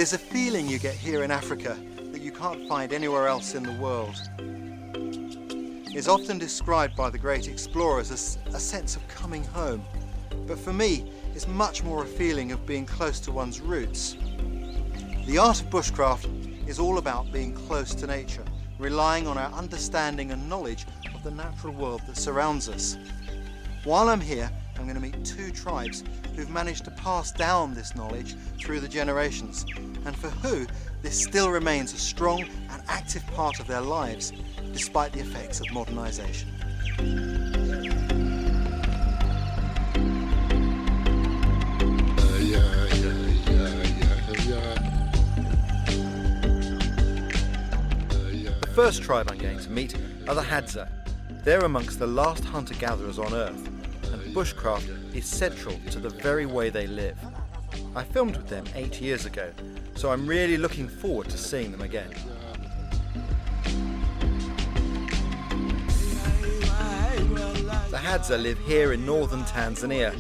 There's a feeling you get here in Africa that you can't find anywhere else in the world. It's often described by the great explorers as a sense of coming home, but for me, it's much more a feeling of being close to one's roots. The art of bushcraft is all about being close to nature, relying on our understanding and knowledge of the natural world that surrounds us. While I'm here, I'm going to meet two tribes who've managed to pass down this knowledge through the generations, and for who this still remains a strong and active part of their lives, despite the effects of modernisation. The first tribe I'm going to meet are the Hadza. They're amongst the last hunter-gatherers on Earth, and bushcraft is central to the very way they live. I filmed with them 8 years ago, so I'm really looking forward to seeing them again. The Hadza live here in northern Tanzania,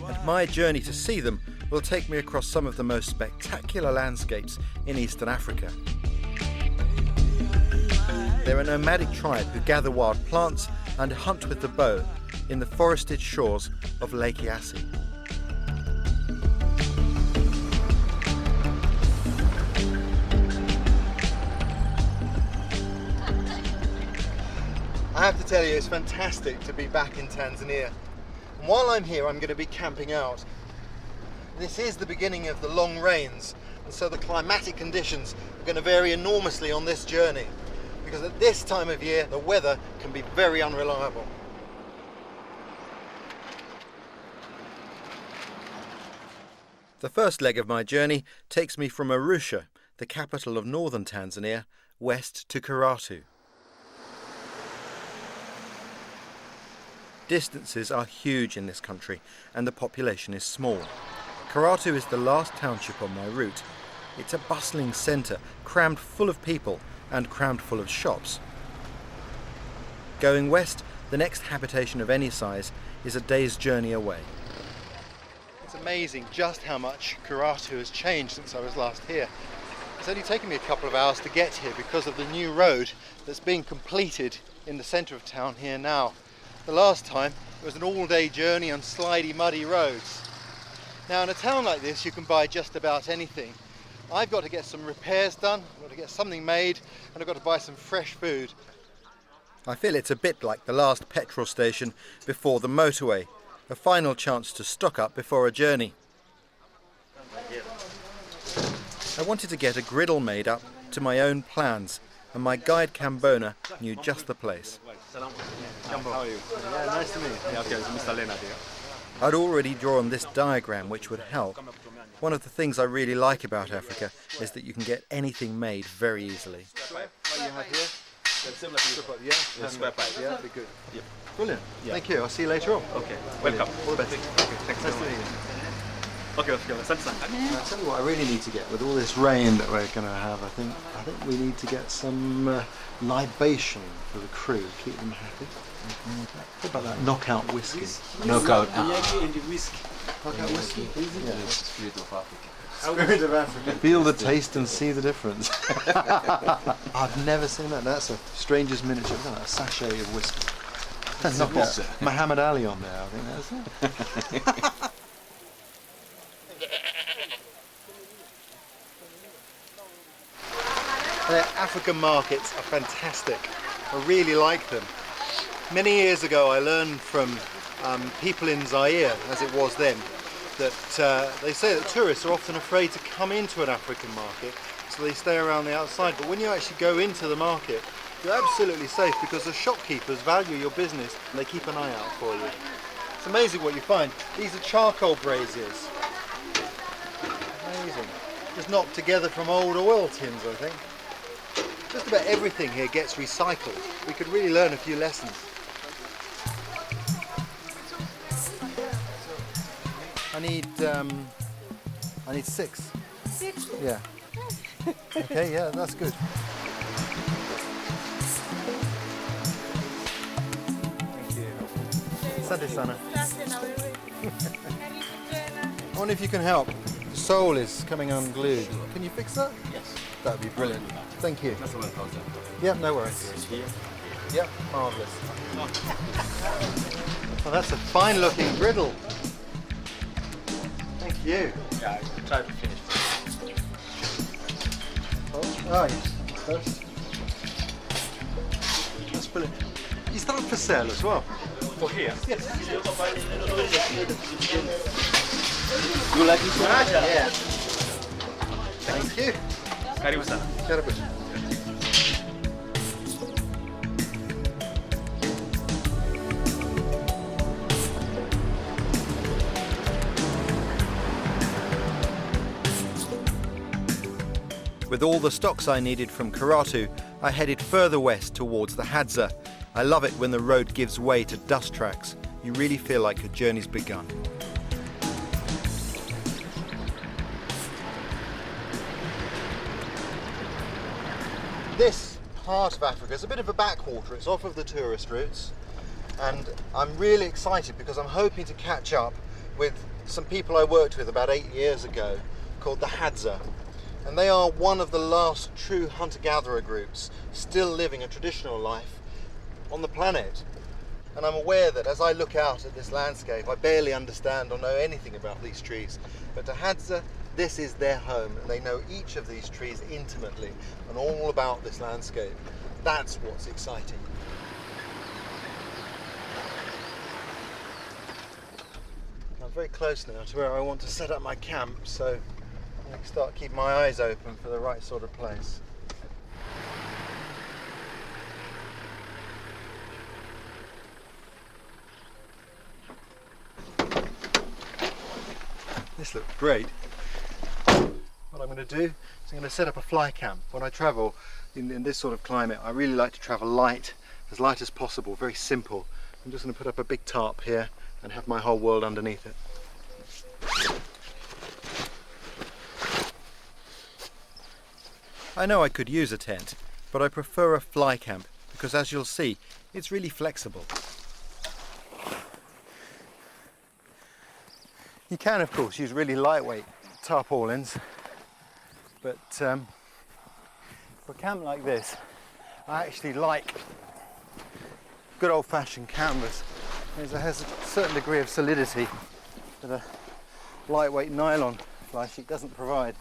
and my journey to see them will take me across some of the most spectacular landscapes in Eastern Africa. They're a nomadic tribe who gather wild plants and hunt with the bow in the forested shores of Lake Eyasi. I have to tell you, it's fantastic to be back in Tanzania. And while I'm here, I'm going to be camping out. This is the beginning of the long rains, and so the climatic conditions are going to vary enormously on this journey, because at this time of year, the weather can be very unreliable. The first leg of my journey takes me from Arusha, the capital of northern Tanzania, west to Karatu. Distances are huge in this country and the population is small. Karatu is the last township on my route. It's a bustling centre, crammed full of people and crammed full of shops. Going west, the next habitation of any size is a day's journey away. It's amazing just how much Karatu has changed since I was last here. It's only taken me a couple of hours to get here because of the new road that's being completed in the centre of town here now. The last time it was an all-day journey on slidey, muddy roads. Now in a town like this you can buy just about anything. I've got to get some repairs done, I've got to get something made, and I've got to buy some fresh food. I feel it's a bit like the last petrol station before the motorway, a final chance to stock up before a journey. I wanted to get a griddle made up to my own plans, and my guide Cambona knew just the place. How are you? Yeah, nice to meet you. Yeah, okay, it's Mr. Lena here. I'd already drawn this diagram which would help. One of the things I really like about Africa is that you can get anything made very easily. What you have here? Similar to Yeah, square pipe. Yeah, be good. Yeah. Brilliant. Yeah. Thank you. I'll see you later on. Okay, Brilliant. welcome. All the best. Okay, thanks Nice so to much. meet you. Okay, thanks. I'll tell you what I really need to get with all this rain that we're going to have. I think we need to get some libation for the crew, keep them happy. What about that knockout whiskey? Knockout. Knockout whiskey. Yeah. Spirit of Africa. Spirit of Africa. Feel the taste and see the difference. I've never seen that. That's a stranger's miniature. Look at that, a sachet of whiskey. Knockout. Muhammad Ali on there. I think that's it. Their African markets are fantastic. I really like them. Many years ago I learned from people in Zaire, as it was then, that they say that tourists are often afraid to come into an African market, so they stay around the outside. But when you actually go into the market, you're absolutely safe because the shopkeepers value your business and they keep an eye out for you. It's amazing what you find. These are charcoal braziers. Amazing. Just knocked together from old oil tins, I think. Just about everything here gets recycled. We could really learn a few lessons. I need 6. 6? Yeah. Okay, yeah, that's good. Thank you. Asante sana. I wonder if you can help. sole is coming unglued. Can you fix that? Yes. That would be brilliant. Thank you. That's the 1,000. Yep, no worries. Here. Yep, marvellous. Well, that's a fine looking griddle. Thank you. Yeah, I try to finish first. Oh, yes. First. That's brilliant. Is that for sale as well? For here? Yes. You like this one? Yeah. Thank you. Karibu sana. Karibu. With all the stocks I needed from Karatu, I headed further west towards the Hadza. I love it when the road gives way to dust tracks. You really feel like your journey's begun. This part of Africa is a bit of a backwater. It's off of the tourist routes, and I'm really excited because I'm hoping to catch up with some people I worked with about 8 years ago called the Hadza. And they are one of the last true hunter-gatherer groups still living a traditional life on the planet. And I'm aware that as I look out at this landscape, I barely understand or know anything about these trees. But to Hadza, this is their home, and they know each of these trees intimately and all about this landscape. That's what's exciting. I'm very close now to where I want to set up my camp, so I can start keeping my eyes open for the right sort of place. This looks great. What I'm going to do is I'm going to set up a fly camp. When I travel in this sort of climate, I really like to travel light as possible, very simple. I'm just going to put up a big tarp here and have my whole world underneath it. I know I could use a tent, but I prefer a fly camp because, as you'll see, it's really flexible. You can, of course, use really lightweight tarpaulins, but for a camp like this, I actually like good old-fashioned canvas. It has a certain degree of solidity that a lightweight nylon fly sheet doesn't provide.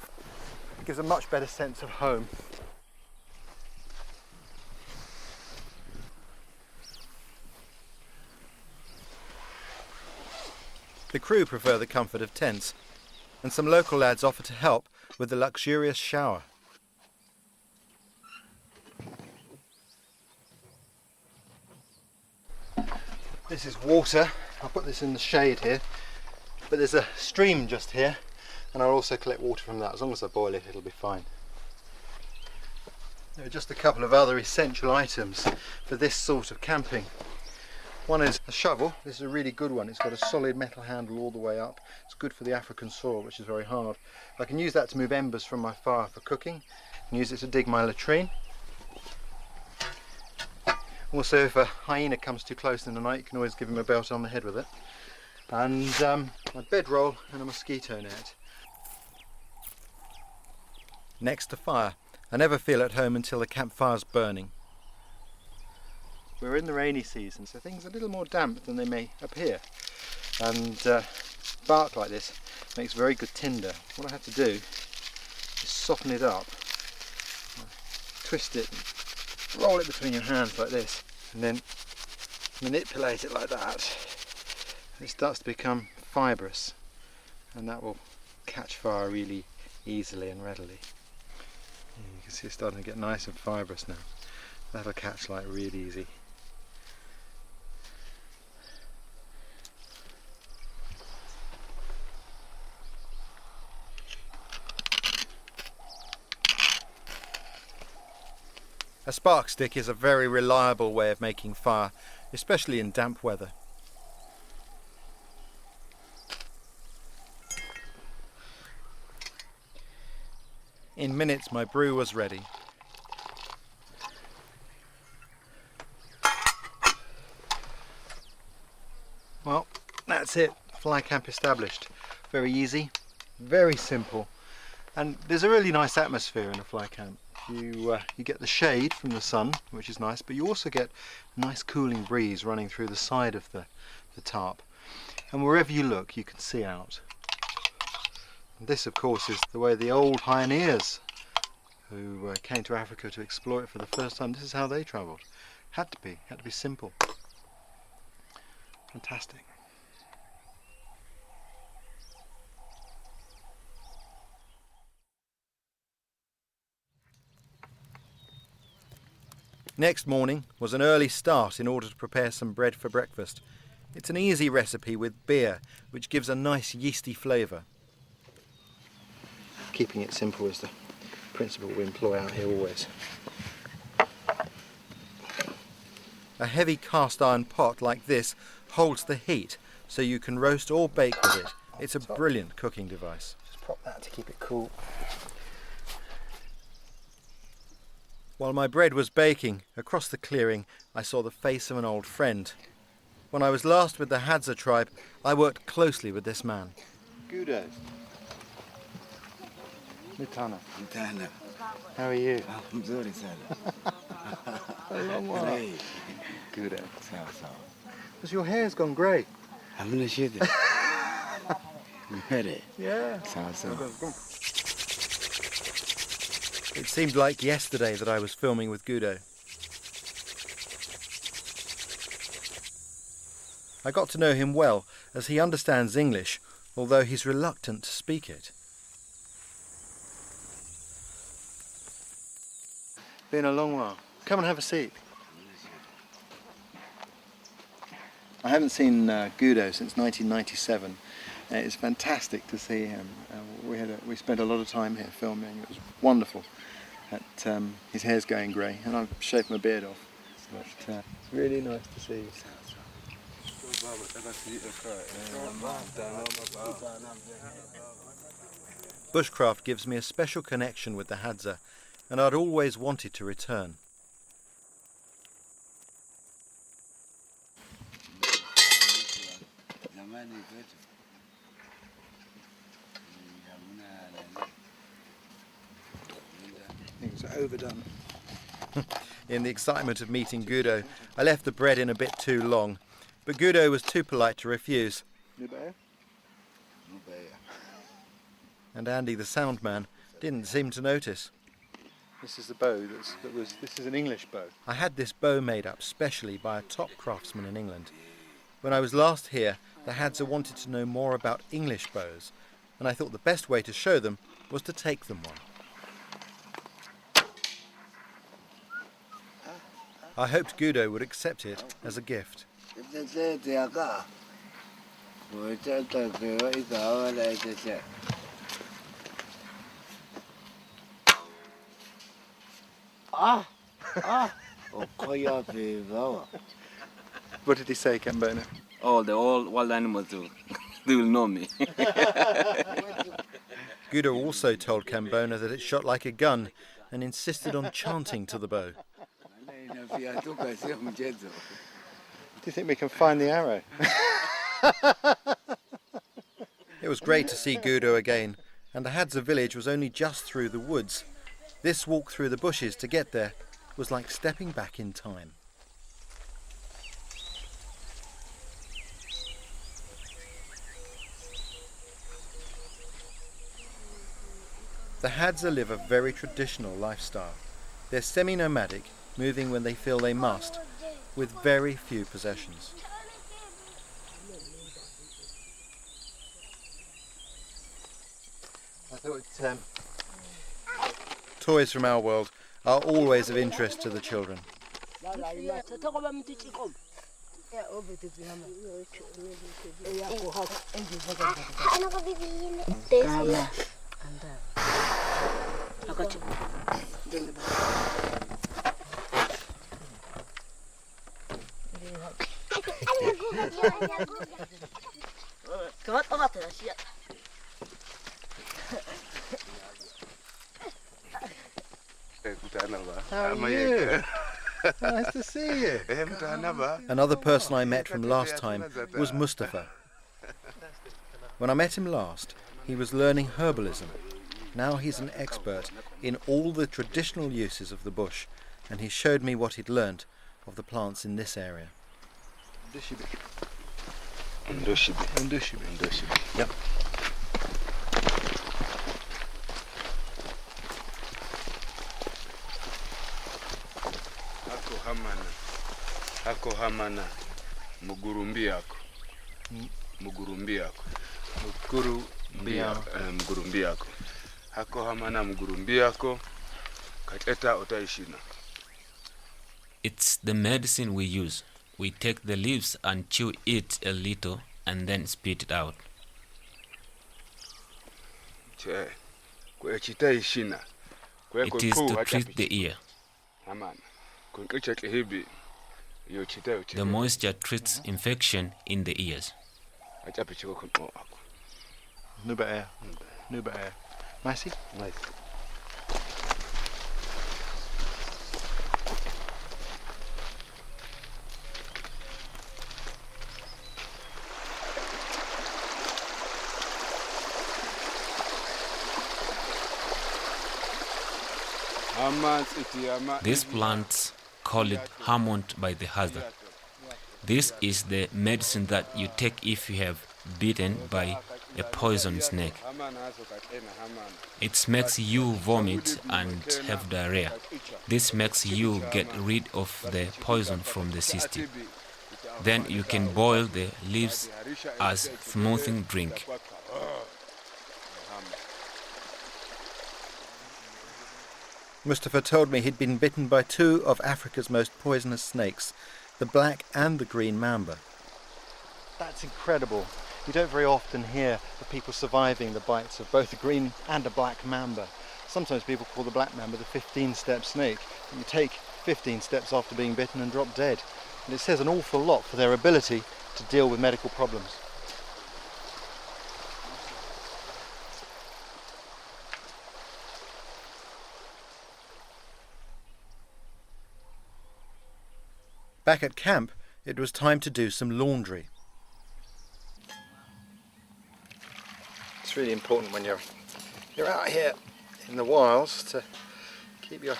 It gives a much better sense of home. The crew prefer the comfort of tents, and some local lads offer to help with the luxurious shower. This is water. I'll put this in the shade here, but there's a stream just here, and I'll also collect water from that. As long as I boil it, it'll be fine. There are just a couple of other essential items for this sort of camping. One is a shovel. This is a really good one. It's got a solid metal handle all the way up. It's good for the African soil, which is very hard. I can use that to move embers from my fire for cooking, and use it to dig my latrine. Also, if a hyena comes too close in the night, you can always give him a belt on the head with it. And my bedroll and a mosquito net. Next to fire. I never feel at home until the campfire's burning. We're in the rainy season, so things are a little more damp than they may appear. And bark like this makes very good tinder. What I have to do is soften it up, twist it, roll it between your hands like this, and then manipulate it like that. It starts to become fibrous, and that will catch fire really easily and readily. You can see it's starting to get nice and fibrous now. That'll catch light really easy. A spark stick is a very reliable way of making fire, especially in damp weather. In minutes my brew was ready. Well, that's it. Fly camp established. Very easy, very simple, and there's a really nice atmosphere in a fly camp. You get the shade from the sun, which is nice, but you also get a nice cooling breeze running through the side of the tarp, and wherever you look you can see out. And this of course is the way the old pioneers who came to Africa to explore it for the first time, this is how they travelled. Had to be simple. Fantastic. Next morning was an early start in order to prepare some bread for breakfast. It's an easy recipe with beer, which gives a nice yeasty flavour. Keeping it simple is the principle we employ out here always. A heavy cast iron pot like this holds the heat so you can roast or bake with it. It's a brilliant cooking device. Just prop that to keep it cool. While my bread was baking, across the clearing I saw the face of an old friend. When I was last with the Hadza tribe, I worked closely with this man. Gudo. Mitana. Mitana. How are you? I'm sorry, sir. A long while. Good. Because your hair's gone grey. I'm not sure. Ready? Yeah. So. It seemed like yesterday that I was filming with Gudo. I got to know him well, as he understands English, although he's reluctant to speak it. Been a long while. Come and have a seat. I haven't seen Gudo since 1997. It's fantastic to see him. We spent a lot of time here filming. It was wonderful. His hair's going grey, and I've shaved my beard off. But, it's really nice to see you. Bushcraft gives me a special connection with the Hadza, and I'd always wanted to return. Things are overdone. In the excitement of meeting Gudo, I left the bread in a bit too long, but Gudo was too polite to refuse. And Andy, the sound man, didn't seem to notice. This is the bow this is an English bow. I had this bow made up specially by a top craftsman in England. When I was last here, the Hadza wanted to know more about English bows, and I thought the best way to show them was to take them one. I hoped Gudo would accept it as a gift. What did he say, Cambona? All the wild animals do. They will know me. Gudo also told Cambona that it shot like a gun and insisted on chanting to the bow. Do you think we can find the arrow? It was great to see Gudo again, and the Hadza village was only just through the woods. This walk through the bushes to get there was like stepping back in time. The Hadza live a very traditional lifestyle. They're semi-nomadic, moving when they feel they must, with very few possessions. I thought toys from our world are always of interest to the children. How are you? Nice to see you. Another person I met from last time was Mustafa. When I met him last, He was learning herbalism. Now he's an expert in all the traditional uses of the bush, and he showed me what he'd learnt of the plants in this area. Yep. Hako hamana mugurumbi yako. Mugurumbi yako. Mugurumbi yako. Hako hamana mugurumbi yako. Kateta otaishina. It's the medicine we use. We take the leaves and chew it a little and then spit it out. It is to treat the ear. The moisture treats infection in the ears. Nuba air. Massy? Nice. These plants call it Hammond by the hazard. This is the medicine that you take if you have bitten by a poison snake. It makes you vomit and have diarrhea. This makes you get rid of the poison from the system. Then you can boil the leaves as smoothing drink. Mustafa told me he'd been bitten by two of Africa's most poisonous snakes, the black and the green mamba. That's incredible. You don't very often hear of people surviving the bites of both a green and a black mamba. Sometimes people call the black mamba the 15-step snake. You take 15 steps after being bitten and drop dead. And it says an awful lot for their ability to deal with medical problems. Back at camp, it was time to do some laundry. It's really important when you're out here in the wilds to keep your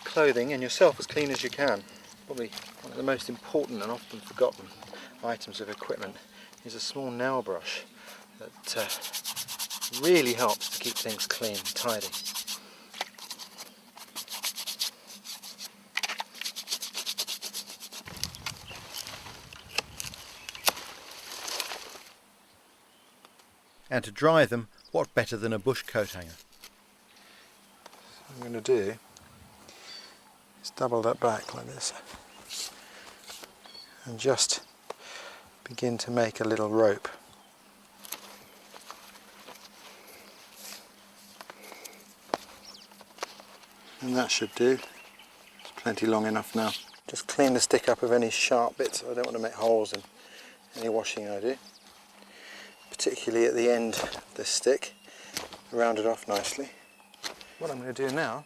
clothing and yourself as clean as you can. Probably one of the most important and often forgotten items of equipment is a small nail brush that really helps to keep things clean and tidy. And to dry them, what better than a bush coat hanger? What I'm going to do is double that back like this and just begin to make a little rope. And that should do. It's plenty long enough now. Just clean the stick up of any sharp bits. I don't want to make holes in any washing I do. Particularly at the end of this stick, round it off nicely. What I'm going to do now,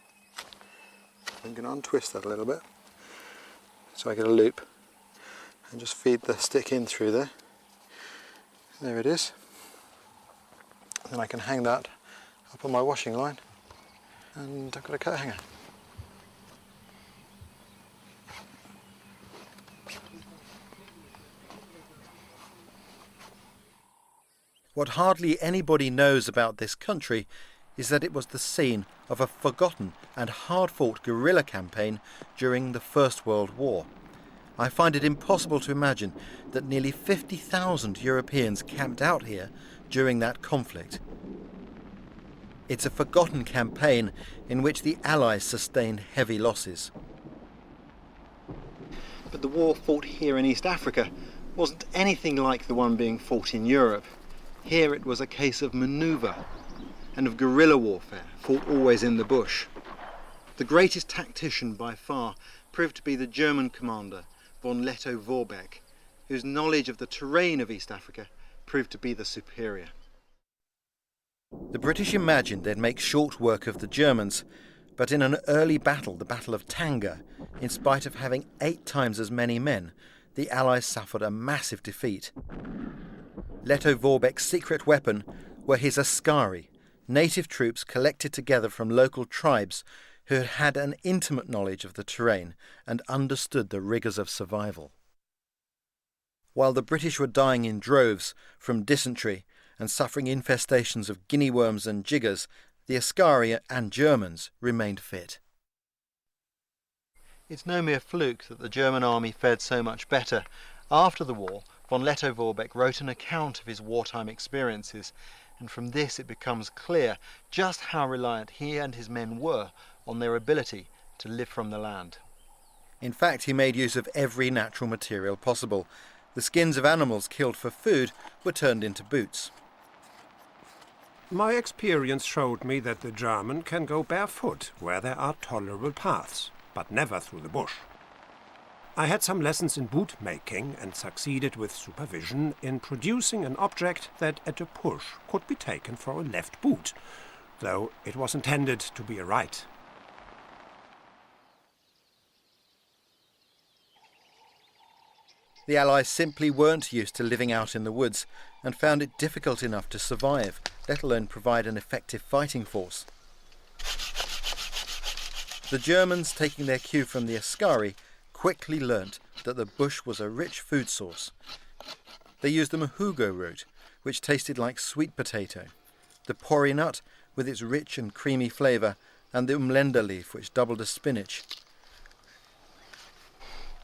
I'm going to untwist that a little bit so I get a loop and just feed the stick in through there. There it is. Then I can hang that up on my washing line and I've got a coat hanger. What hardly anybody knows about this country is that it was the scene of a forgotten and hard-fought guerrilla campaign during the First World War. I find it impossible to imagine that nearly 50,000 Europeans camped out here during that conflict. It's a forgotten campaign in which the Allies sustained heavy losses. But the war fought here in East Africa wasn't anything like the one being fought in Europe. Here it was a case of manoeuvre and of guerrilla warfare, fought always in the bush. The greatest tactician by far proved to be the German commander, von Lettow-Vorbeck, whose knowledge of the terrain of East Africa proved to be the superior. The British imagined they'd make short work of the Germans, but in an early battle, the Battle of Tanga, in spite of having 8 times as many men, the Allies suffered a massive defeat. Lettow-Vorbeck's secret weapon were his askari, native troops collected together from local tribes who had had an intimate knowledge of the terrain and understood the rigours of survival. While the British were dying in droves from dysentery and suffering infestations of guinea worms and jiggers, the askari and Germans remained fit. It's no mere fluke that the German army fared so much better. After the war, von Lettow-Vorbeck wrote an account of his wartime experiences, and from this it becomes clear just how reliant he and his men were on their ability to live from the land. In fact, he made use of every natural material possible. The skins of animals killed for food were turned into boots. My experience showed me that the German can go barefoot where there are tolerable paths, but never through the bush. I had some lessons in boot making and succeeded with supervision in producing an object that at a push could be taken for a left boot, though it was intended to be a right. The Allies simply weren't used to living out in the woods and found it difficult enough to survive, let alone provide an effective fighting force. The Germans, taking their cue from the askari, quickly learnt that the bush was a rich food source. They used the muhogo root, which tasted like sweet potato, the pori nut with its rich and creamy flavour, and the umlenda leaf, which doubled as spinach.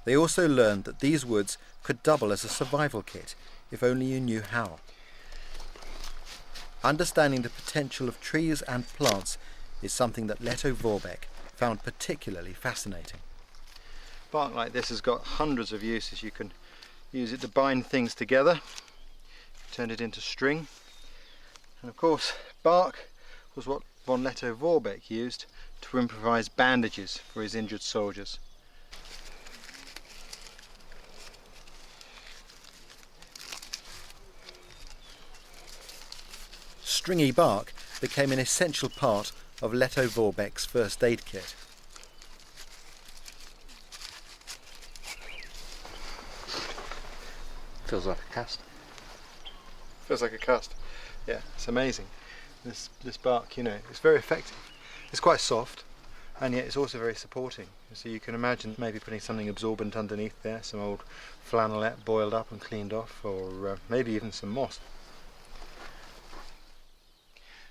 They also learned that these woods could double as a survival kit, if only you knew how. Understanding the potential of trees and plants is something that Lettow-Vorbeck found particularly fascinating. Bark like this has got hundreds of uses. You can use it to bind things together, turn it into string, and of course bark was what von Lettow-Vorbeck used to improvise bandages for his injured soldiers. Stringy bark became an essential part of Lettow-Vorbeck's first aid kit. Feels like a cast. Feels like a cast. Yeah, it's amazing. This bark, you know, it's very effective. It's quite soft, and yet it's also very supporting. So you can imagine maybe putting something absorbent underneath there, some old flannelette boiled up and cleaned off, or maybe even some moss.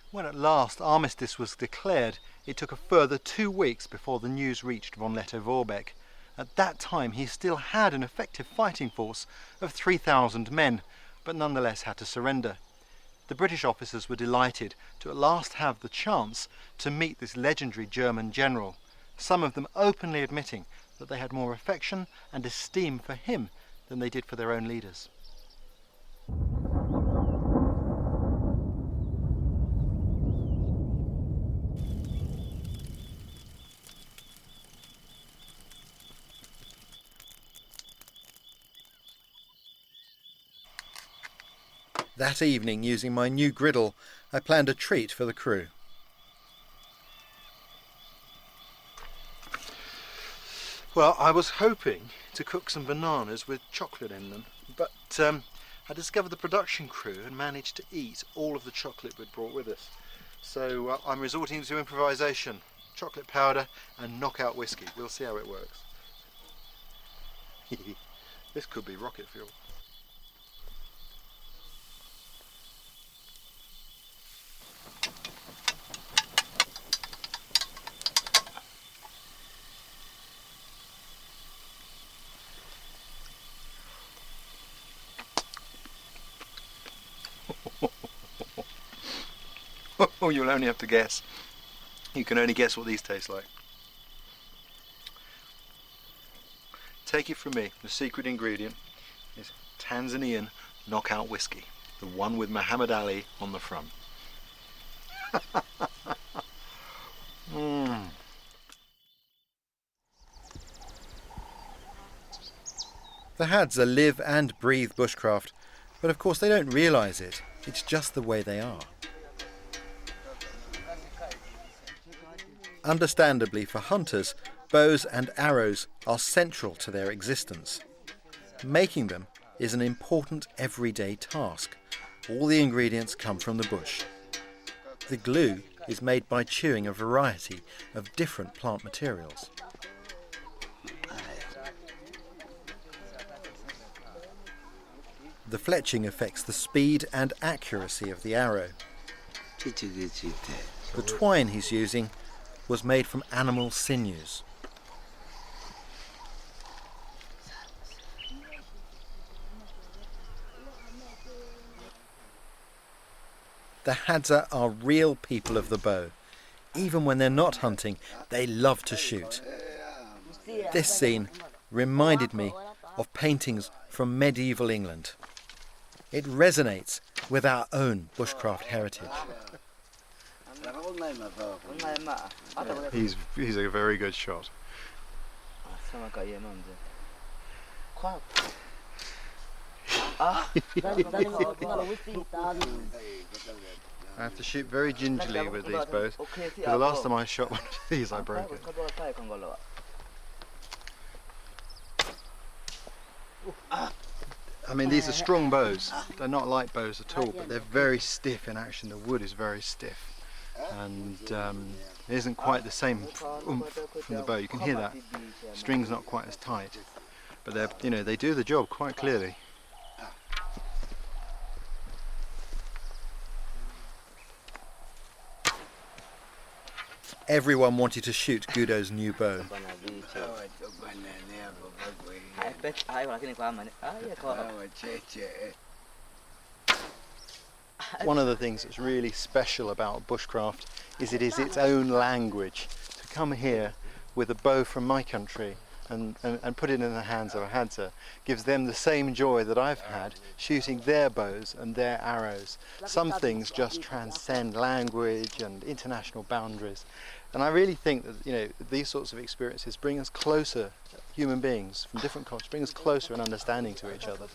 When at last armistice was declared, it took a further 2 weeks before the news reached von Lettow-Vorbeck. At that time he still had an effective fighting force of 3,000 men, but nonetheless had to surrender. The British officers were delighted to at last have the chance to meet this legendary German general, some of them openly admitting that they had more affection and esteem for him than they did for their own leaders. That evening, using my new griddle, I planned a treat for the crew. Well, I was hoping to cook some bananas with chocolate in them, but I discovered the production crew had managed to eat all of the chocolate we'd brought with us. So I'm resorting to improvisation, chocolate powder and knockout whiskey. We'll see how it works. This could be rocket fuel. Oh, you'll only have to guess. You can only guess what these taste like. Take it from me, the secret ingredient is Tanzanian knockout whiskey, the one with Muhammad Ali on the front. The Hadza live and breathe bushcraft, but of course they don't realise it. It's just the way they are. Understandably, for hunters, bows and arrows are central to their existence. Making them is an important everyday task, All the ingredients come from the bush. The glue is made by chewing a variety of different plant materials. The fletching affects the speed and accuracy of the arrow. The twine he's using was made from animal sinews. The Hadza are real people of the bow. Even when they're not hunting, they love to shoot. This scene reminded me of paintings from medieval England. It resonates with our own bushcraft heritage. He's a very good shot. I have to shoot very gingerly with these bows. The last time I shot one of these, I broke it. I mean, these are strong bows. They're not light bows at all, but they're very stiff in action. The wood is very stiff, and it isn't quite the same oomph from the bow. You can hear that. String's not quite as tight, but they do the job quite clearly. Everyone wanted to shoot Gudo's new bow. One of the things that's really special about bushcraft is it is its own language. To come here with a bow from my country and put it in the hands of a Hadza gives them the same joy that I've had shooting their bows and their arrows. Some things just transcend language and international boundaries. And I really think that these sorts of experiences bring us closer, human beings from different cultures, bring us closer in understanding to each other.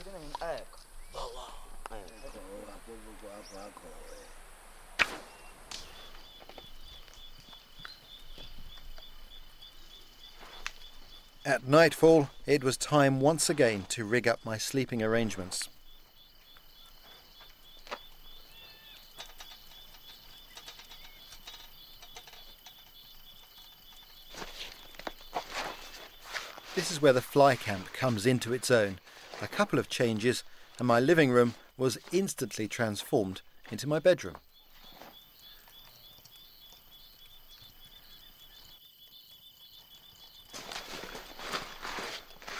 At nightfall, it was time once again to rig up my sleeping arrangements. This is where the fly camp comes into its own. A couple of changes and my living room was instantly transformed into my bedroom.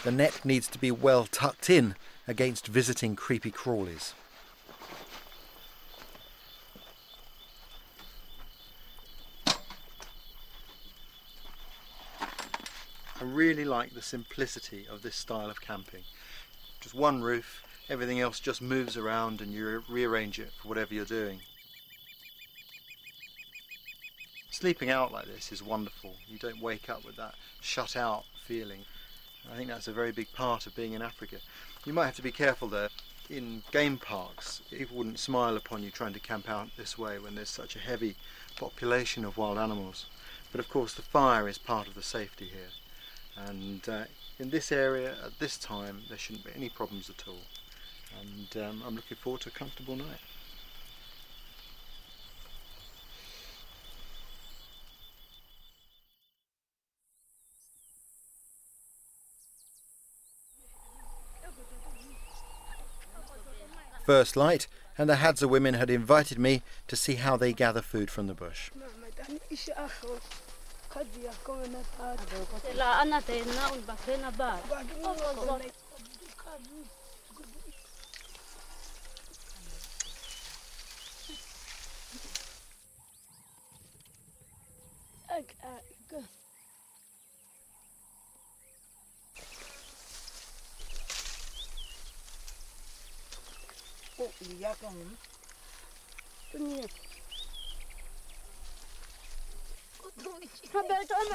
The net needs to be well tucked in against visiting creepy crawlies. I really like the simplicity of this style of camping. Just one roof, everything else just moves around and you rearrange it for whatever you're doing. Sleeping out like this is wonderful. You don't wake up with that shut out feeling. I think that's a very big part of being in Africa. You might have to be careful there. In game parks, people wouldn't smile upon you trying to camp out this way when there's such a heavy population of wild animals. But of course the fire is part of the safety here. And in this area, at this time, there shouldn't be any problems at all. And I'm looking forward to a comfortable night. First light, and the Hadza women had invited me to see how they gather food from the bush.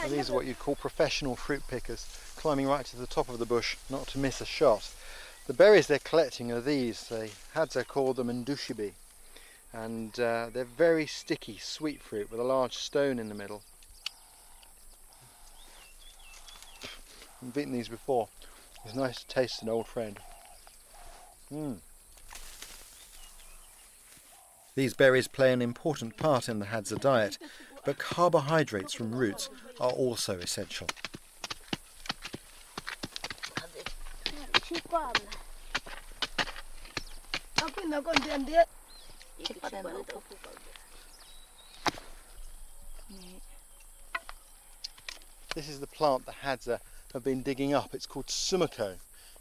And these are what you'd call professional fruit pickers, climbing right to the top of the bush not to miss a shot. The berries they're collecting are these. The Hadza call them ndushibi, and they're very sticky, sweet fruit with a large stone in the middle. I've eaten these before. It's nice to taste an old friend. These berries play an important part in the Hadza diet, but carbohydrates from roots are also essential. This is the plant the Hadza have been digging up. It's called sumako,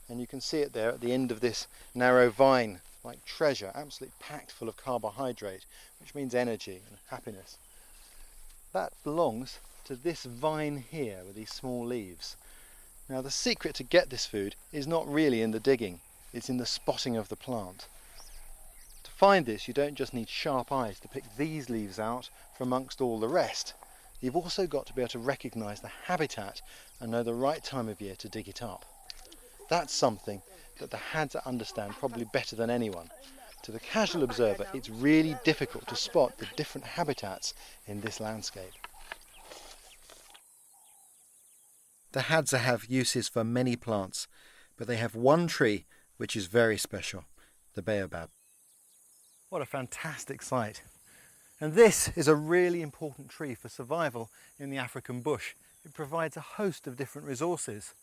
and you can see it there at the end of this narrow vine, like treasure, absolutely packed full of carbohydrate, which means energy and happiness. That belongs to this vine here with these small leaves. Now the secret to get this food is not really in the digging, it's in the spotting of the plant. To find this, you don't just need sharp eyes to pick these leaves out from amongst all the rest. You've also got to be able to recognise the habitat and know the right time of year to dig it up. That's something that the Hadza understand probably better than anyone. To the casual observer, it's really difficult to spot the different habitats in this landscape. The Hadza have uses for many plants, but they have one tree which is very special, the baobab. What a fantastic sight. And this is a really important tree for survival in the African bush. It provides a host of different resources.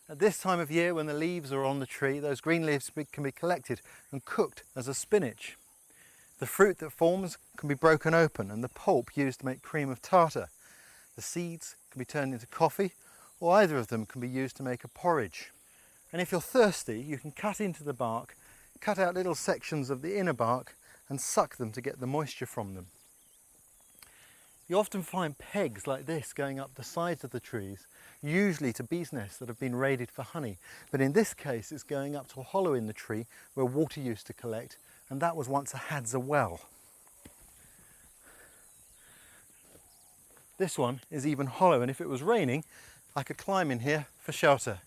At this time of year, when the leaves are on the tree, those green leaves can be collected and cooked as a spinach. The fruit that forms can be broken open and the pulp used to make cream of tartar. The seeds can be turned into coffee, or either of them can be used to make a porridge. And if you're thirsty, you can cut into the bark, cut out little sections of the inner bark and suck them to get the moisture from them. You often find pegs like this going up the sides of the trees, usually to bees' nests that have been raided for honey. But in this case, it's going up to a hollow in the tree where water used to collect, and that was once a Hadza well. This one is even hollow, and if it was raining, I could climb in here for shelter.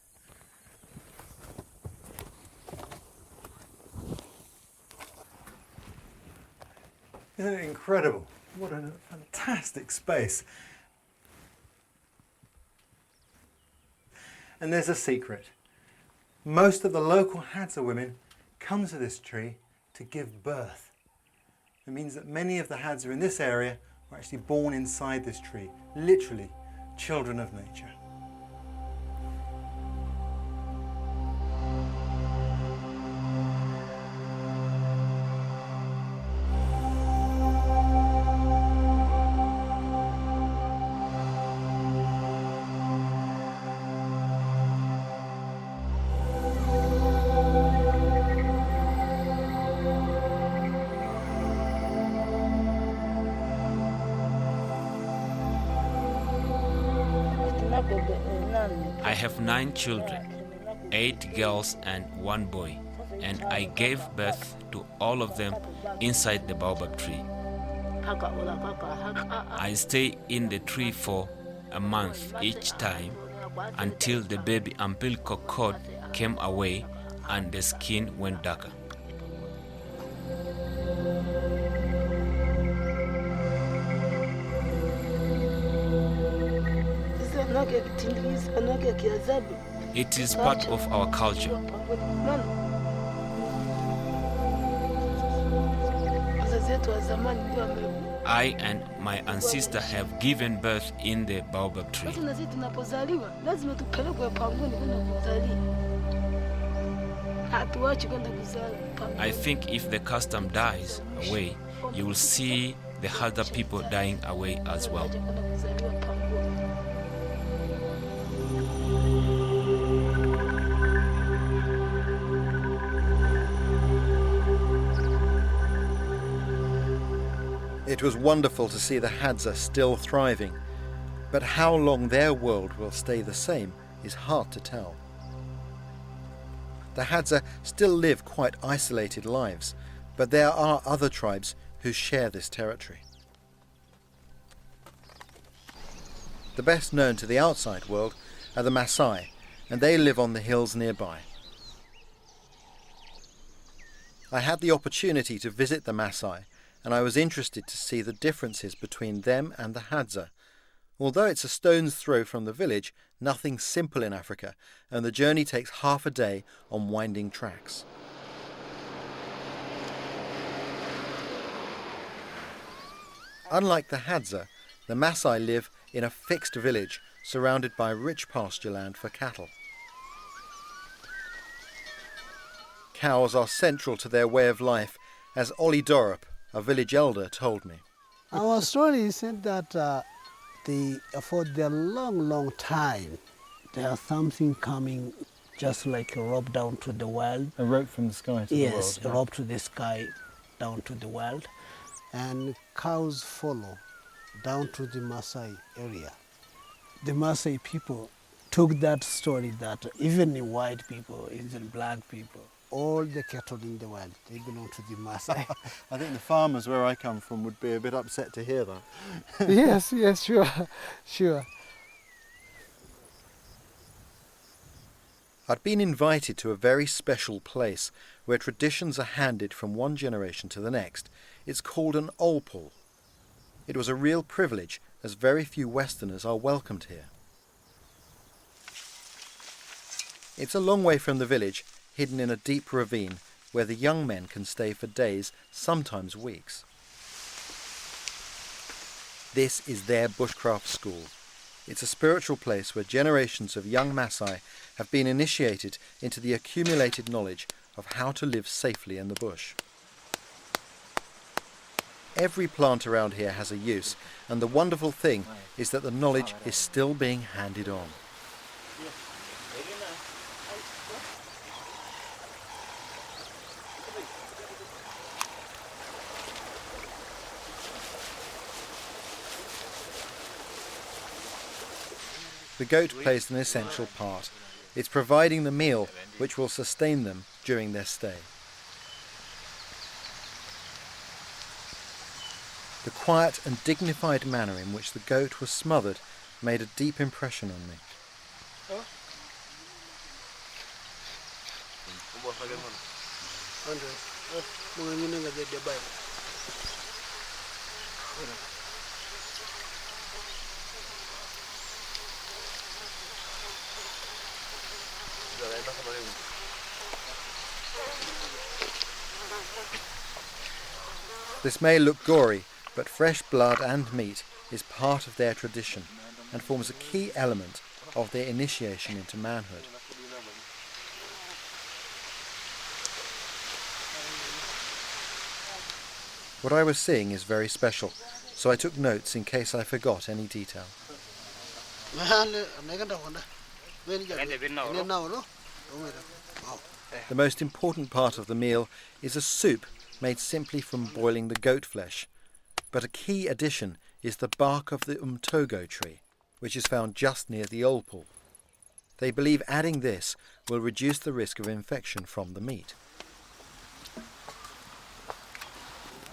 Isn't it incredible? What a fantastic space. And there's a secret. Most of the local Hadza women come to this tree to give birth. It means that many of the Hadza in this area were actually born inside this tree, literally children of nature. I have 9 children, 8 girls and 1 boy, and I gave birth to all of them inside the baobab tree. I stay in the tree for a month each time until the baby umbilical cord came away and the skin went darker. It is part of our culture. I and my ancestor have given birth in the baobab tree. I think if the custom dies away, you will see the Hadza people dying away as well. It was wonderful to see the Hadza still thriving, but how long their world will stay the same is hard to tell. The Hadza still live quite isolated lives, but there are other tribes who share this territory. The best known to the outside world are the Maasai, and they live on the hills nearby. I had the opportunity to visit the Maasai, and I was interested to see the differences between them and the Hadza. Although it's a stone's throw from the village, nothing's simple in Africa, and the journey takes half a day on winding tracks. Unlike the Hadza, the Maasai live in a fixed village surrounded by rich pasture land for cattle. Cows are central to their way of life, as Ollie Dorrup, a village elder, told me. Our story said that for the long time, there's something coming just like a rope down to the world. A rope from the sky to the world. Yes, a rope to the sky down to the world. And cows follow down to the Maasai area. The Maasai people took that story that even the white people, even black people, all the cattle in the world, they belong to the Maasai. I think the farmers where I come from would be a bit upset to hear that. Yes, sure. I'd been invited to a very special place where traditions are handed from one generation to the next. It's called an olpul. It was a real privilege, as very few Westerners are welcomed here. It's a long way from the village, hidden in a deep ravine where the young men can stay for days, sometimes weeks. This is their bushcraft school. It's a spiritual place where generations of young Maasai have been initiated into the accumulated knowledge of how to live safely in the bush. Every plant around here has a use, and the wonderful thing is that the knowledge is still being handed on. The goat plays an essential part. It's providing the meal which will sustain them during their stay. The quiet and dignified manner in which the goat was smothered made a deep impression on me. This may look gory, but fresh blood and meat is part of their tradition and forms a key element of their initiation into manhood. What I was seeing is very special, so I took notes in case I forgot any detail. The most important part of the meal is a soup made simply from boiling the goat flesh, but a key addition is the bark of the umtogo tree, which is found just near the olpul. They believe adding this will reduce the risk of infection from the meat.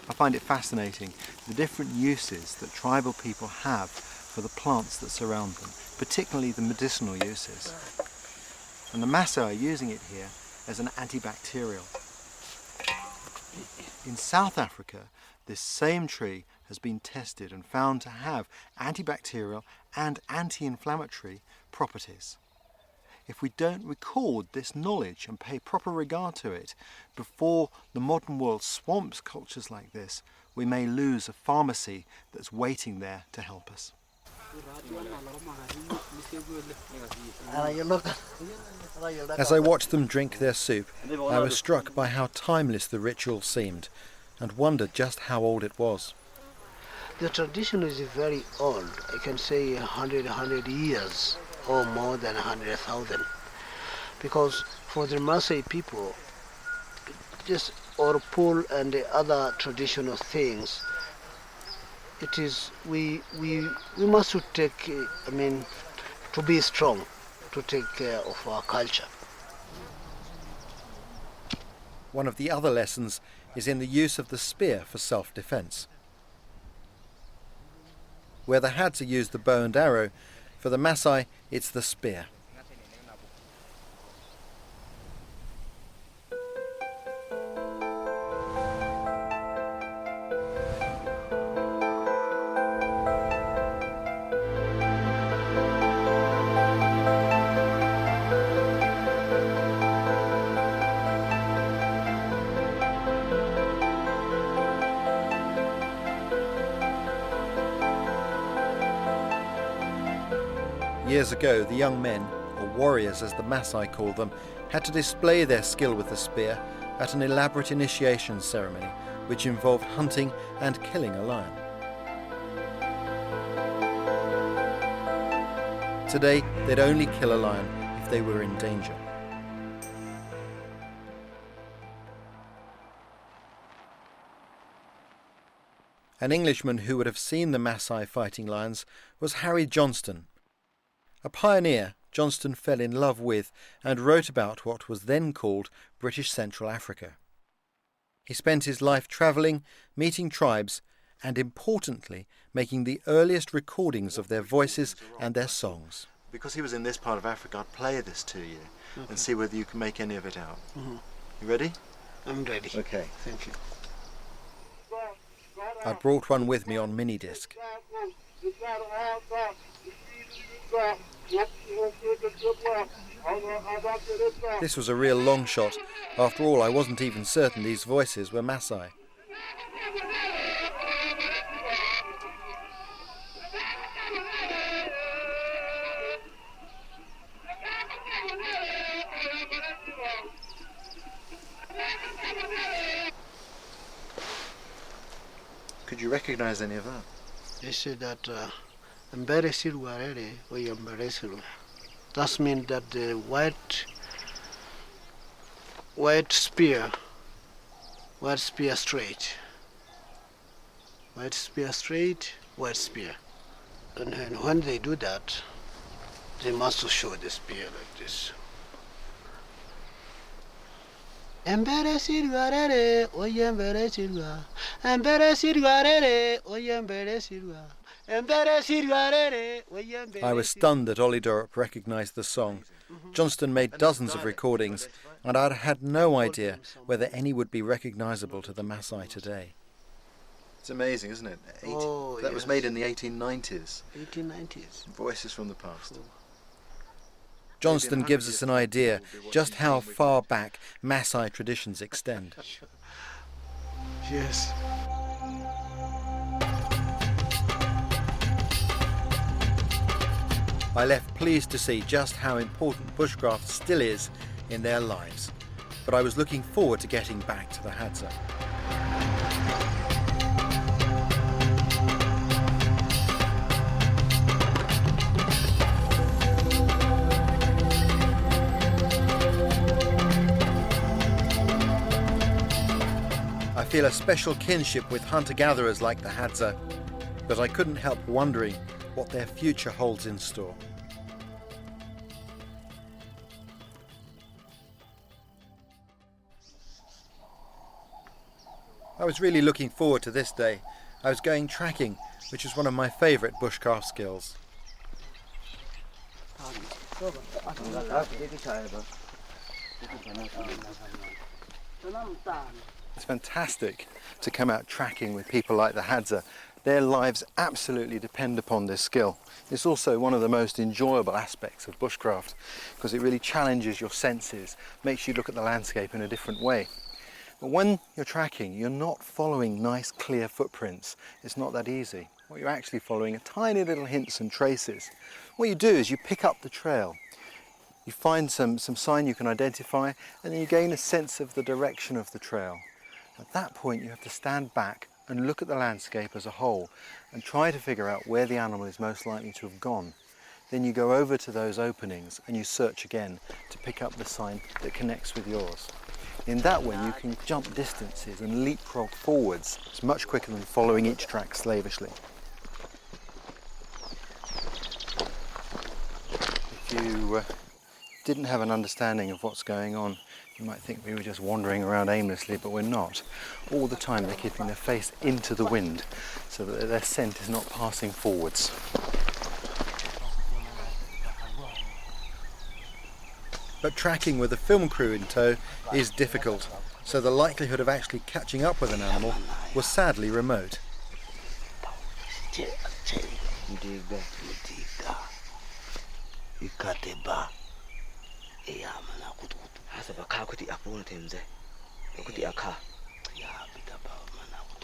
I find it fascinating the different uses that tribal people have for the plants that surround them, particularly the medicinal uses. And the Maasai are using it here as an antibacterial. In South Africa, this same tree has been tested and found to have antibacterial and anti-inflammatory properties. If we don't record this knowledge and pay proper regard to it before the modern world swamps cultures like this, we may lose a pharmacy that's waiting there to help us. As I watched them drink their soup, I was struck by how timeless the ritual seemed and wondered just how old it was. The tradition is very old. I can say 100 years or more than 100,000. Because for the Maasai people, just orpul and the other traditional things, it is we must take, to be strong, to take care of our culture. One of the other lessons is in the use of the spear for self-defense. Where the Hadza use the bow and arrow, for the Maasai it's the spear. years ago, the young men, or warriors as the Maasai called them, had to display their skill with the spear at an elaborate initiation ceremony which involved hunting and killing a lion. Today, they'd only kill a lion if they were in danger. An Englishman who would have seen the Maasai fighting lions was Harry Johnston. A pioneer, Johnston fell in love with and wrote about what was then called British Central Africa. He spent his life travelling, meeting tribes, and importantly, making the earliest recordings of their voices and their songs. Because he was in this part of Africa, I'd play this to you and see whether you can make any of it out. You ready? I'm ready. Okay. Thank you. I brought one with me on mini disc. This was a real long shot. After all, I wasn't even certain these voices were Maasai. Could you recognize any of that? They say that that means that the white spear straight. White spear straight, white spear. And when they do that, they must show the spear like this. I was stunned that Ollie Dorop recognised the song. Johnston made dozens of recordings, and I had no idea whether any would be recognisable to the Maasai today. It's amazing, isn't it? That was made in the 1890s. 1890s. Voices from the past. Johnston gives us an idea just how far back Maasai traditions extend. Yes. I left pleased to see just how important bushcraft still is in their lives, but I was looking forward to getting back to the Hadza. I feel a special kinship with hunter-gatherers like the Hadza, but I couldn't help wondering what their future holds in store. I was really looking forward to this day. I was going tracking, which is one of my favourite bushcraft skills. It's fantastic to come out tracking with people like the Hadza. Their lives absolutely depend upon this skill. It's also one of the most enjoyable aspects of bushcraft because it really challenges your senses, makes you look at the landscape in a different way. But when you're tracking, you're not following nice clear footprints. It's not that easy. What you're actually following are tiny little hints and traces. What you do is you pick up the trail. You find some sign you can identify, and then you gain a sense of the direction of the trail. At that point, you have to stand back and look at the landscape as a whole and try to figure out where the animal is most likely to have gone. Then you go over to those openings and you search again to pick up the sign that connects with yours. In that way, you can jump distances and leapfrog forwards. It's much quicker than following each track slavishly. If you didn't have an understanding of what's going on, you might think we were just wandering around aimlessly, but we're not. All the time they're keeping their face into the wind so that their scent is not passing forwards. But tracking with a film crew in tow is difficult, so the likelihood of actually catching up with an animal was sadly remote.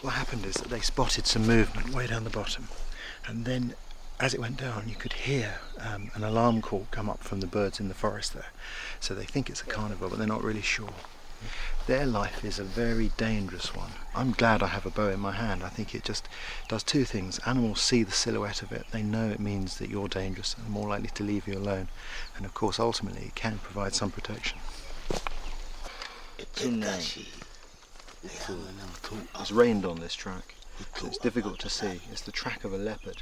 What happened is that they spotted some movement way down the bottom, and then as it went down, you could hear an alarm call come up from the birds in the forest there. So they think it's a carnivore, but they're not really sure. Their life is a very dangerous one. I'm glad I have a bow in my hand. I think it just does two things. Animals see the silhouette of it. They know it means that you're dangerous and more likely to leave you alone. And of course, ultimately, it can provide some protection. It's rained on this track, so it's difficult to see. It's the track of a leopard.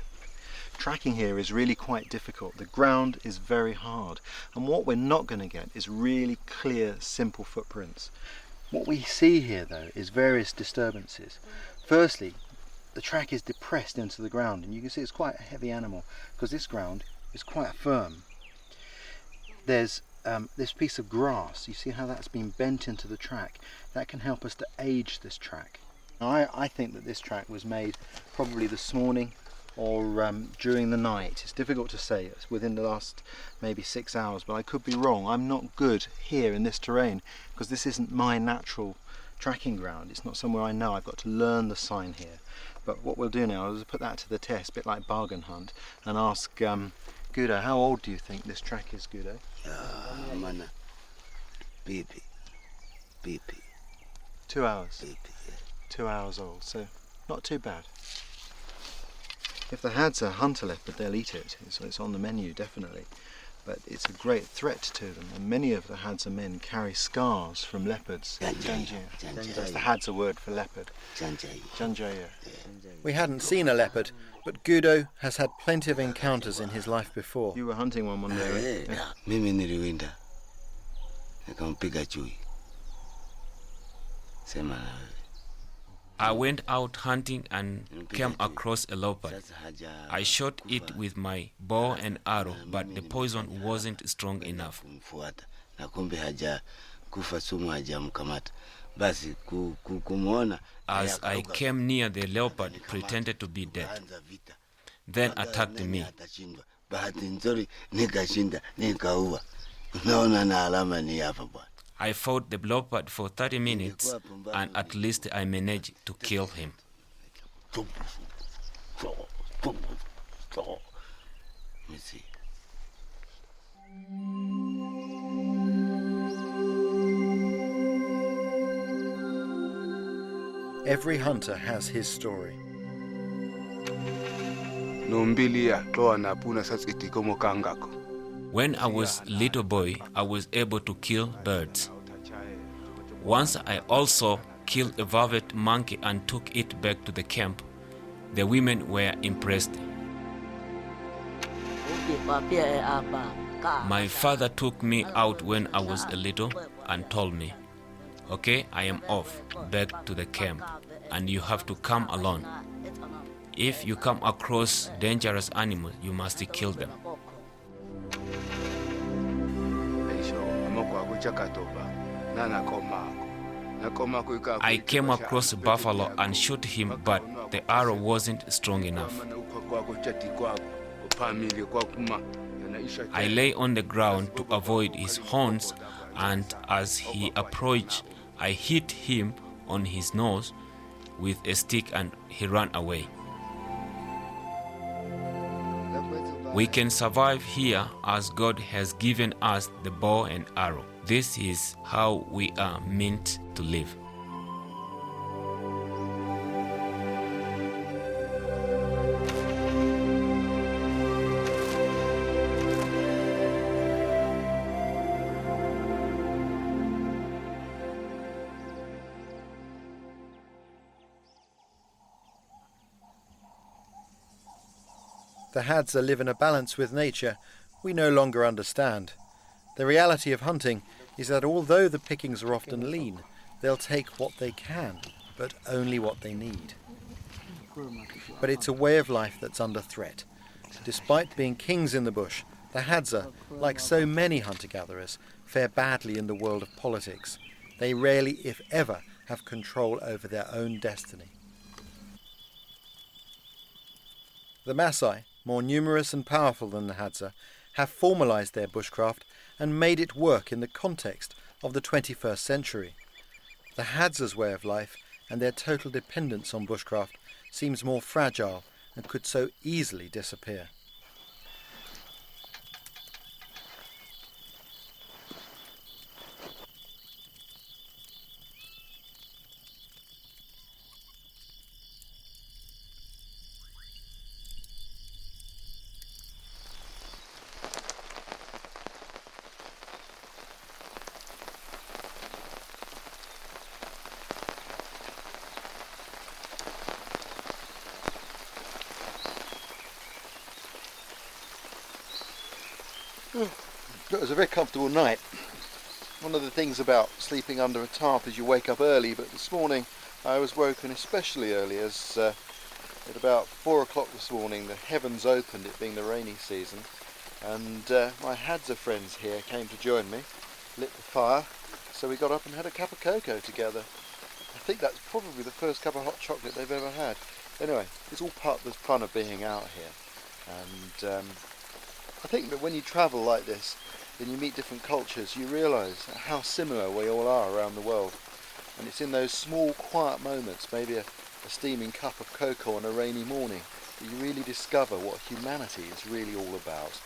Tracking here is really quite difficult. The ground is very hard, and what we're not going to get is really clear, simple footprints. What we see here, though, is various disturbances. Firstly, the track is depressed into the ground, and you can see it's quite a heavy animal because this ground is quite firm. There's this piece of grass. You see how that's been bent into the track? That can help us to age this track. Now, I think that this track was made probably this morning or during the night. It's difficult to say. It's within the last maybe 6 hours, but I could be wrong. I'm not good here in this terrain because this isn't my natural tracking ground. It's not somewhere I know. I've got to learn the sign here. But what we'll do now is put that to the test, a bit like bargain hunt, and ask Guido, how old do you think this track is, Guido? Mana, baby. 2 hours. 2 hours old, so not too bad. If the had's a hunter leopard, they'll eat it, so it's on the menu, definitely. But it's a great threat to them, and many of the Hadza men carry scars from leopards. That's the Hadza word for leopard. Janjaya. We hadn't seen a leopard, but Guido has had plenty of encounters in his life before. You were hunting one day, right? Mimi niliwinda. Nikampiga chui. Sema na wewe. I went out hunting and came across a leopard. I shot it with my bow and arrow, but the poison wasn't strong enough. As I came near, the leopard pretended to be dead, then attacked me. I fought the leopard for 30 minutes, and at least I managed to kill him. Every hunter has his story. When I was a little boy, I was able to kill birds. Once I also killed a velvet monkey and took it back to the camp. The women were impressed. My father took me out when I was a little and told me, "Okay, I am off back to the camp and you have to come alone. If you come across dangerous animals, you must kill them." I came across a buffalo and shot him, but the arrow wasn't strong enough. I lay on the ground to avoid his horns, and as he approached, I hit him on his nose with a stick and he ran away. We can survive here as God has given us the bow and arrow. This is how we are meant to live. The Hadza live in a balance with nature we no longer understand. The reality of hunting is that although the pickings are often lean, they'll take what they can, but only what they need. But it's a way of life that's under threat. Despite being kings in the bush, the Hadza, like so many hunter-gatherers, fare badly in the world of politics. They rarely, if ever, have control over their own destiny. The Maasai, more numerous and powerful than the Hadza, have formalized their bushcraft and made it work in the context of the 21st century. The Hadza's way of life and their total dependence on bushcraft seems more fragile and could so easily disappear. It was a very comfortable night. One of the things about sleeping under a tarp is you wake up early, but this morning I was woken especially early as at about 4 o'clock this morning the heavens opened, it being the rainy season, and my Hadza friends here came to join me, lit the fire, so we got up and had a cup of cocoa together. I think that's probably the first cup of hot chocolate they've ever had. Anyway, it's all part of the fun of being out here, and I think that when you travel like this and you meet different cultures, you realise how similar we all are around the world. And it's in those small, quiet moments, maybe a steaming cup of cocoa on a rainy morning, that you really discover what humanity is really all about.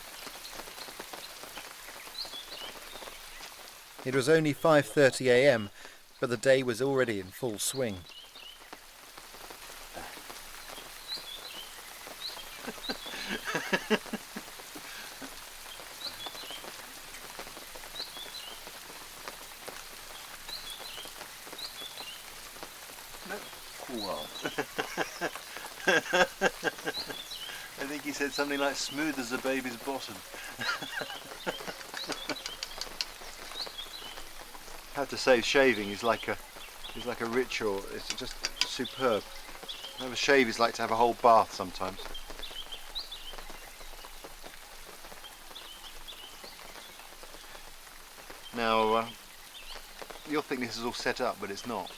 It was only 5:30 a.m, but the day was already in full swing. I think he said something like smooth as a baby's bottom. I have to say, shaving is like a ritual. It's just superb. To have a shave is like to have a whole bath sometimes. Now, you'll think this is all set up, but it's not.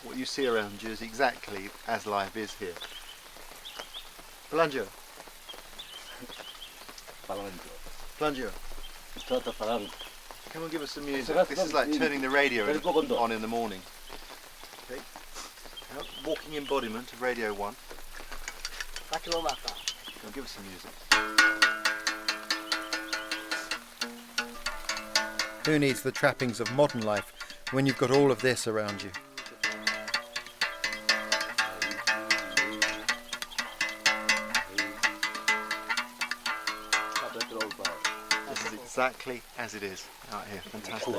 What you see around you is exactly as life is here. Plungio. Plungio. Come on, give us some music. This is like turning the radio on in the morning. Okay. Now, walking embodiment of Radio 1. Come on, give us some music. Who needs the trappings of modern life when you've got all of this around you? This is exactly as it is out here. Fantastic.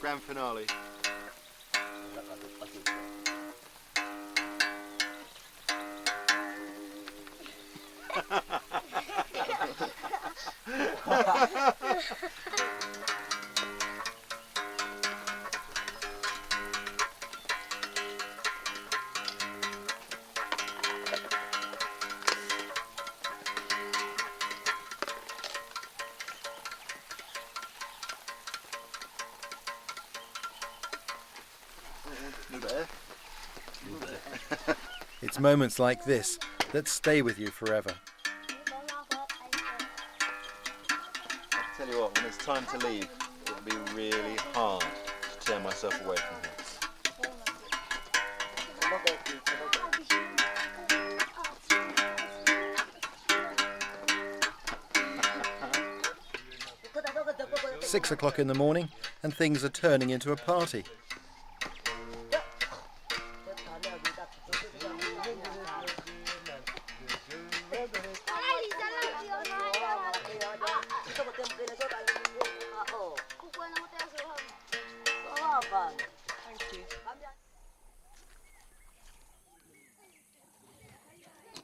Grand finale. It's moments like this that stay with you forever. I'll tell you what, when it's time to leave, it'll be really hard to tear myself away from this. 6 o'clock in the morning and things are turning into a party.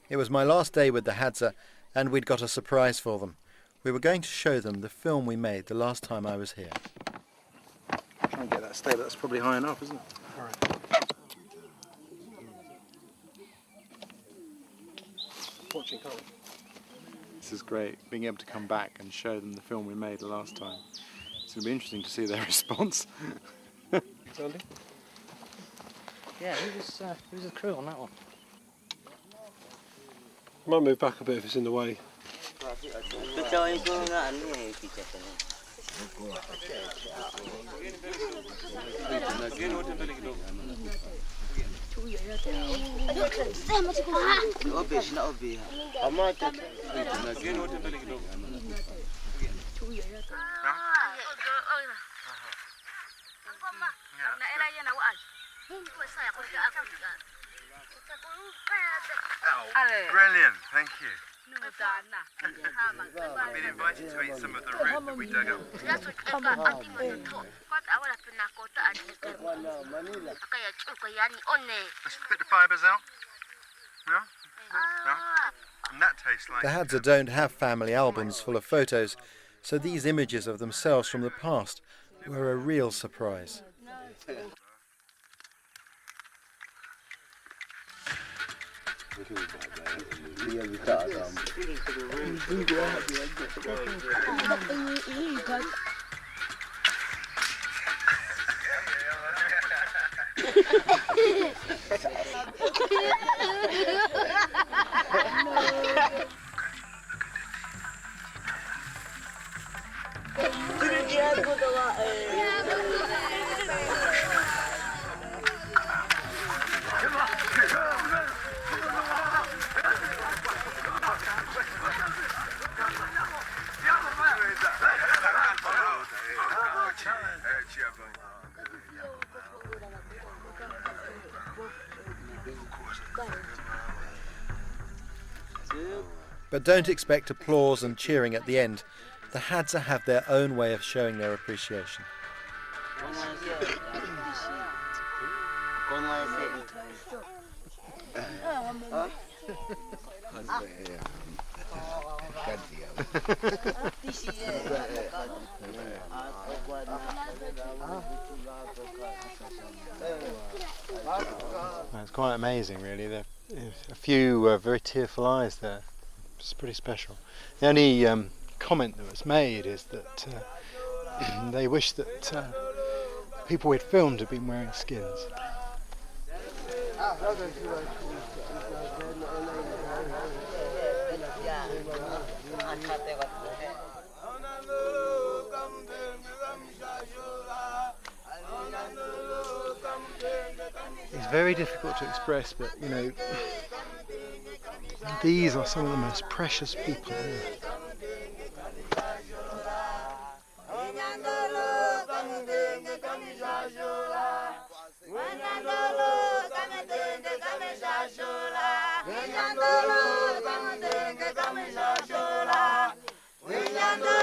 It was my last day with the Hadza and we'd got a surprise for them. We were going to show them the film we made the last time I was here. Try and get that stable, that's probably high enough, isn't it? All right. Watching, can't we? This is great, being able to come back and show them the film we made the last time. It's going to be interesting to see their response. Totally. Yeah, who was the crew on that one? Might move back a bit if it's in the way. Brilliant, thank you. I've been invited to eat some of the root that we dug up. Let's spit the fibres out. No? No? And that tastes like... The Hadza don't have family albums full of photos, so these images of themselves from the past were a real surprise. But don't expect applause and cheering at the end. The Hadza have their own way of showing their appreciation. It's quite amazing, really. There are a few very tearful eyes there. It's pretty special. The only comment that was made is that they wish that people we'd filmed had been wearing skins. It's very difficult to express, but you know, these are some of the most precious people. Yeah.